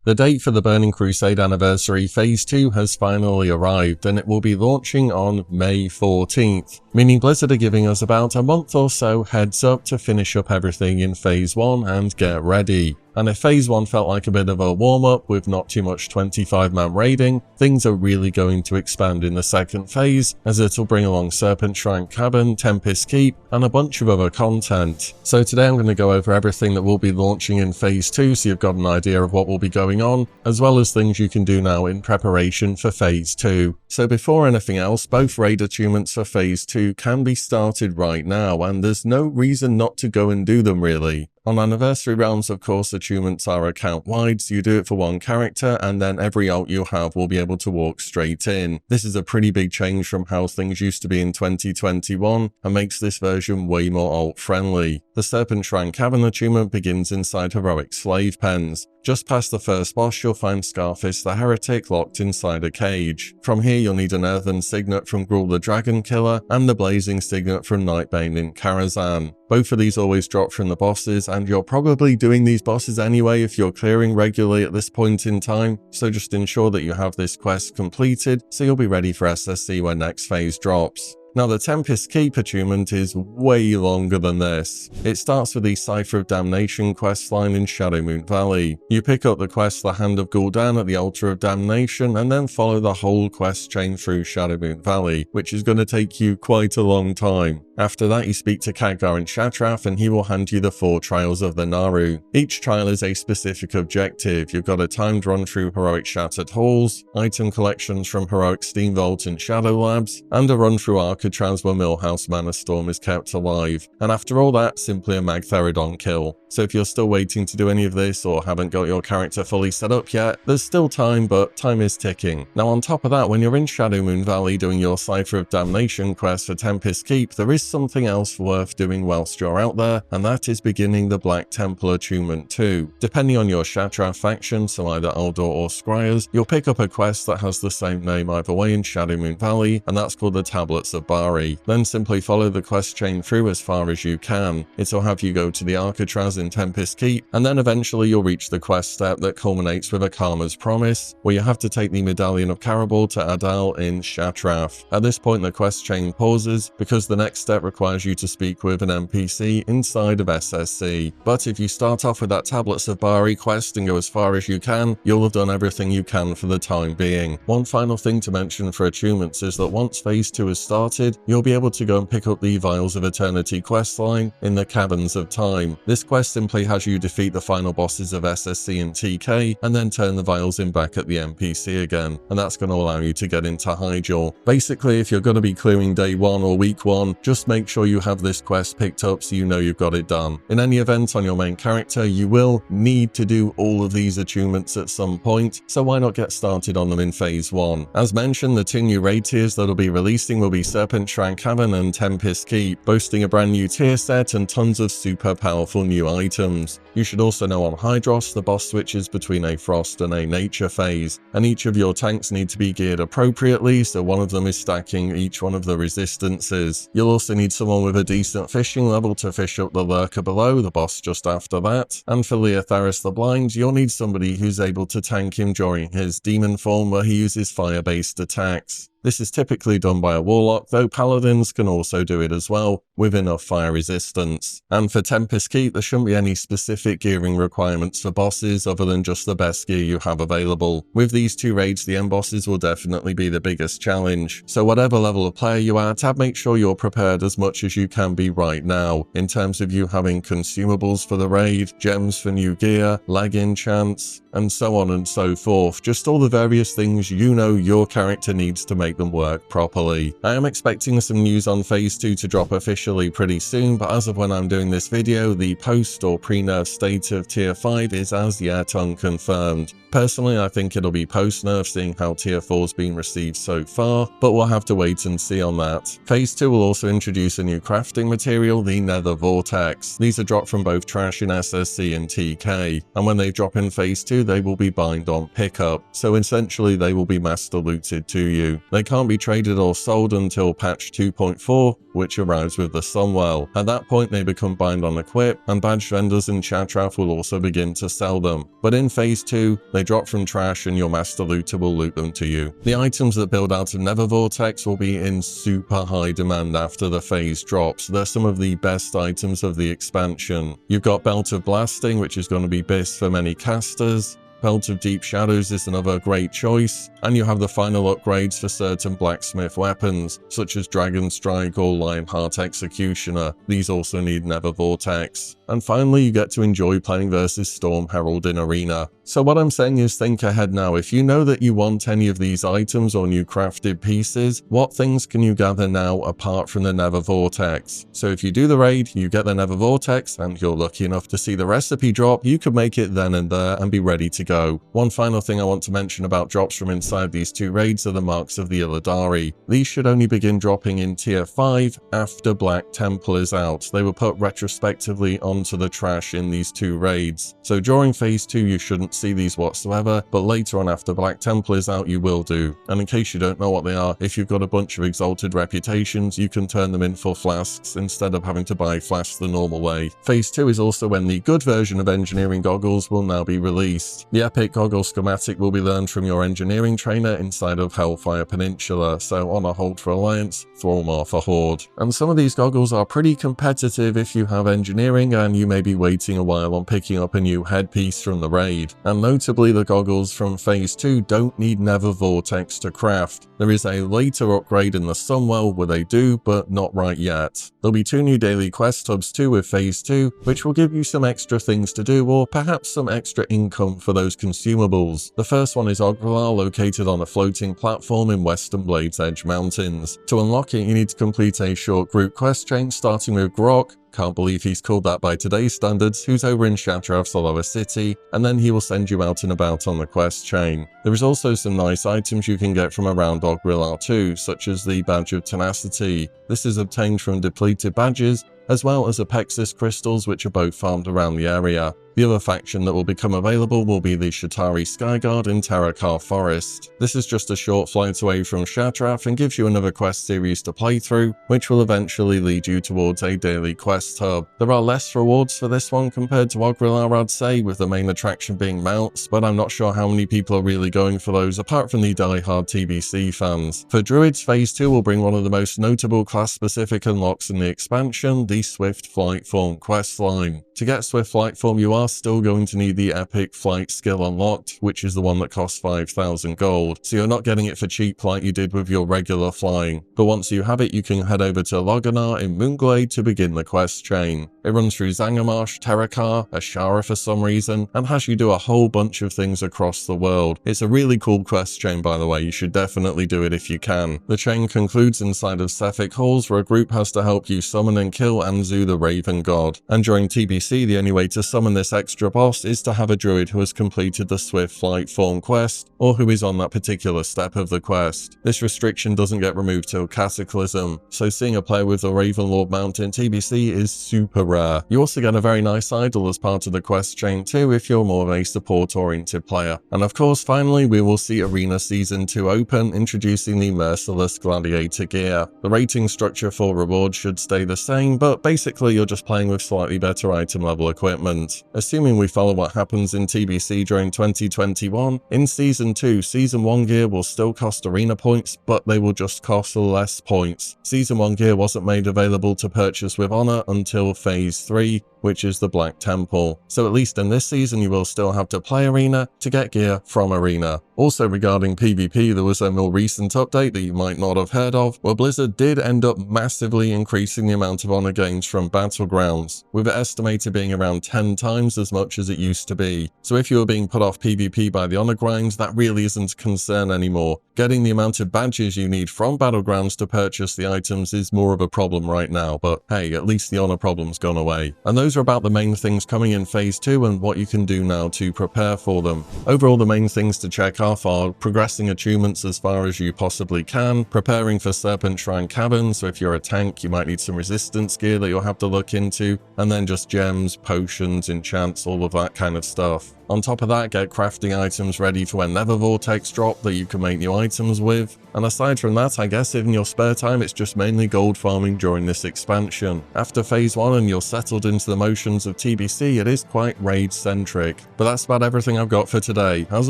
The date for the Burning Crusade Anniversary Phase 2 has finally arrived, and it will be launching on May 14th, meaning Blizzard are giving us about a month or so heads up to finish up everything in Phase 1 and get ready. And if Phase 1 felt like a bit of a warm-up with not too much 25-man raiding, things are really going to expand in the second phase, as it'll bring along Serpent Shrine Cavern, Tempest Keep, and a bunch of other content. So today I'm going to go over everything that will be launching in Phase 2 so you've got an idea of what will be going on, as well as things you can do now in preparation for Phase 2. So before anything else, both raid attunements for Phase 2 can be started right now, and there's no reason not to go and do them really. On Anniversary Realms, of course, attunements are account-wide, so you do it for one character, and then every alt you have will be able to walk straight in. This is a pretty big change from how things used to be in 2021, and makes this version way more alt-friendly. The Serpent Shrine Cavern attunement begins inside Heroic Slave Pens. Just past the first boss, you'll find Scarface the Heretic locked inside a cage. From here, you'll need an Earthen Signet from Gruul the Dragon Killer, and the Blazing Signet from Nightbane in Karazhan. Both of these always drop from the bosses, and you're probably doing these bosses anyway if you're clearing regularly at this point in time, so just ensure that you have this quest completed so you'll be ready for SSC when next phase drops. Now the Tempest Keep attunement is way longer than this. It starts with the Cipher of Damnation questline in Shadowmoon Valley. You pick up the quest The Hand of Gul'dan at the Altar of Damnation and then follow the whole quest chain through Shadowmoon Valley, which is going to take you quite a long time. After that you speak to Khadgar in Shatrath and he will hand you the 4 trials of the Naru. Each trial is a specific objective. You've got a timed run through Heroic Shattered Halls, item collections from Heroic Steam Vault and Shadow Labs, and a run through Alcatraz where Millhouse Manor Storm is kept alive. And after all that, simply a Magtheridon kill. So if you're still waiting to do any of this or haven't got your character fully set up yet, there's still time, but time is ticking. Now on top of that, when you're in Shadowmoon Valley doing your Cipher of Damnation quest for Tempest Keep, there is something else worth doing whilst you're out there, and that is beginning the Black Temple attunement too. Depending on your Shatrath faction, so either Aldor or Scryers, you'll pick up a quest that has the same name either way in Shadowmoon Valley, and that's called the Tablets of Bari. Then simply follow the quest chain through as far as you can. It'll have you go to the Alcatraz in Tempest Keep, and then eventually you'll reach the quest step that culminates with a Karma's Promise, where you have to take the Medallion of Karabal to Adal in Shatrath. At this point the quest chain pauses, because the next step requires you to speak with an NPC inside of SSC. But if you start off with that Tablets of Bari quest and go as far as you can, you'll have done everything you can for the time being. One final thing to mention for attunements is that once Phase 2 has started, you'll be able to go and pick up the Vials of Eternity questline in the Caverns of Time. This quest simply has you defeat the final bosses of SSC and TK, and then turn the vials in back at the NPC again, and that's going to allow you to get into Hyjal. Basically, if you're going to be clearing day 1 or week 1, just make sure you have this quest picked up so you know you've got it done. In any event, on your main character, you will need to do all of these attunements at some point, so why not get started on them in Phase 1. As mentioned, the 2 new raid tiers that'll be releasing will be Serpent Shrine Cavern and Tempest Keep, boasting a brand new tier set and tons of super powerful new items. You should also know on Hydros, the boss switches between a Frost and a Nature phase, and each of your tanks need to be geared appropriately, so one of them is stacking each one of the resistances. You'll also need someone with a decent fishing level to fish up the Lurker below, the boss just after that, and for Leotheris the Blind, you'll need somebody who's able to tank him during his demon form where he uses fire-based attacks. This is typically done by a Warlock, though Paladins can also do it as well, with enough fire resistance. And for Tempest Keep, there shouldn't be any specific gearing requirements for bosses other than just the best gear you have available. With these 2 raids, the end bosses will definitely be the biggest challenge, so whatever level of player you are at, make sure you're prepared as much as you can be right now, in terms of you having consumables for the raid, gems for new gear, lag enchants, and so on and so forth. Just all the various things you know your character needs to make them work properly. I am expecting some news on Phase 2 to drop officially pretty soon, but as of when I'm doing this video, the post or pre-nerf state of Tier 5 is as yet unconfirmed. Personally, I think it'll be post-nerf, seeing how Tier 4's been received so far, but we'll have to wait and see on that. Phase 2 will also introduce a new crafting material, the Nether Vortex. These are dropped from both Trash in SSC and TK, and when they drop in Phase 2, they will be bind on pickup, so essentially they will be master looted to you. They can't be traded or sold until patch 2.4, which arrives with the Sunwell. At that point they become bind on equip, and badge vendors in Shattrath will also begin to sell them. But in Phase 2, they drop from trash and your master looter will loot them to you. The items that build out of Nether Vortex will be in super high demand after the phase drops. They're some of the best items of the expansion. You've got Belt of Blasting, which is going to be BIS for many casters. Belt of Deep Shadows is another great choice, and you have the final upgrades for certain blacksmith weapons, such as Dragon Strike or Lionheart Executioner. These also need Nether Vortex. And finally, you get to enjoy playing versus Storm Herald in Arena. So what I'm saying is think ahead now. If you know that you want any of these items or new crafted pieces, what things can you gather now apart from the Nether Vortex? So if you do the raid, you get the Nether Vortex, and you're lucky enough to see the recipe drop, you could make it then and there and be ready to go. One final thing I want to mention about drops from inside these two raids are the marks of the Illidari. These should only begin dropping in tier 5 after Black Temple is out. They were put retrospectively onto the trash in these two raids. So during phase 2 you shouldn't see these whatsoever, but later on after Black Temple is out you will do. And in case you don't know what they are, if you've got a bunch of exalted reputations, you can turn them in for flasks instead of having to buy flasks the normal way. Phase 2 is also when the good version of engineering goggles will now be released. The epic goggle schematic will be learned from your engineering trainer inside of Hellfire Peninsula, so on a hold for Alliance, Thrallmar for Horde. And some of these goggles are pretty competitive if you have engineering, and you may be waiting a while on picking up a new headpiece from the raid. And notably, the goggles from phase 2 don't need Nether Vortex to craft. There is a later upgrade in the Sunwell where they do, but not right yet. There'll be 2 new daily quest hubs too with phase 2, which will give you some extra things to do, or perhaps some extra income for those consumables. The first one is Ogrilar, located on a floating platform in Western Blades Edge Mountains. To unlock it, you need to complete a short group quest chain starting with Grok. Can't believe he's called that by today's standards, who's over in Shattrath's lower city, and then he will send you out and about on the quest chain. There is also some nice items you can get from around Ogrilar too, such as the Badge of Tenacity. This is obtained from depleted badges, as well as Apexis crystals, which are both farmed around the area. The other faction that will become available will be the Shatari Skyguard in Terakar Forest. This is just a short flight away from Shattrath and gives you another quest series to play through, which will eventually lead you towards a daily quest hub. There are less rewards for this one compared to Ogrilar, I'd say, with the main attraction being mounts, but I'm not sure how many people are really going for those apart from the die-hard TBC fans. For Druids, Phase 2 will bring one of the most notable class-specific unlocks in the expansion, the Swift Flight Form questline. To get Swift Flight Form, you are still going to need the Epic Flight skill unlocked, which is the one that costs 5,000 gold, so you're not getting it for cheap like you did with your regular flying. But once you have it, you can head over to Loganar in Moonglade to begin the quest chain. It runs through Zangarmarsh, Terakar, Ashara for some reason, and has you do a whole bunch of things across the world. It's a really cool quest chain, by the way. You should definitely do it if you can. The chain concludes inside of Sephic Halls, where a group has to help you summon and kill Anzu the Raven God. And during TBC, the only way to summon this extra boss is to have a druid who has completed the Swift Flight Form quest, or who is on that particular step of the quest. This restriction doesn't get removed till Cataclysm, so seeing a player with the Ravenlord mount in TBC is super rare. You also get a very nice idol as part of the quest chain too if you're more of a support-oriented player. And of course, finally, we will see Arena Season 2 open, introducing the Merciless Gladiator gear. The rating structure for rewards should stay the same, but basically you're just playing with slightly better item level equipment. Assuming we follow what happens in TBC during 2021, in Season 2, Season 1 gear will still cost arena points, but they will just cost less points. Season 1 gear wasn't made available to purchase with honor until Phase 3, which is the Black Temple. So at least in this season you will still have to play Arena to get gear from Arena. Also regarding PvP, there was a more recent update that you might not have heard of, where Blizzard did end up massively increasing the amount of honor gains from Battlegrounds, with it estimated being around 10 times as much as it used to be. So if you were being put off PvP by the honor grinds, that really isn't a concern anymore. Getting the amount of badges you need from Battlegrounds to purchase the items is more of a problem right now, but hey, at least the honor problem's gone away. And those are about the main things coming in Phase 2 and what you can do now to prepare for them. Overall, the main things to check off are progressing achievements as far as you possibly can, preparing for Serpent Shrine Cabin, so if you're a tank you might need some resistance gear that you'll have to look into, and then just gems, potions, enchants, all of that kind of stuff. On top of that, get crafting items ready for when Nether Vortex drop that you can make new items with. And aside from that, I guess in your spare time it's just mainly gold farming during this expansion. After phase 1 and you're settled into the motions of TBC, it is quite raid centric. But that's about everything I've got for today. As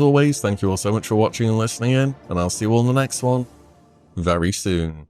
always, thank you all so much for watching and listening in, and I'll see you all in the next one very soon.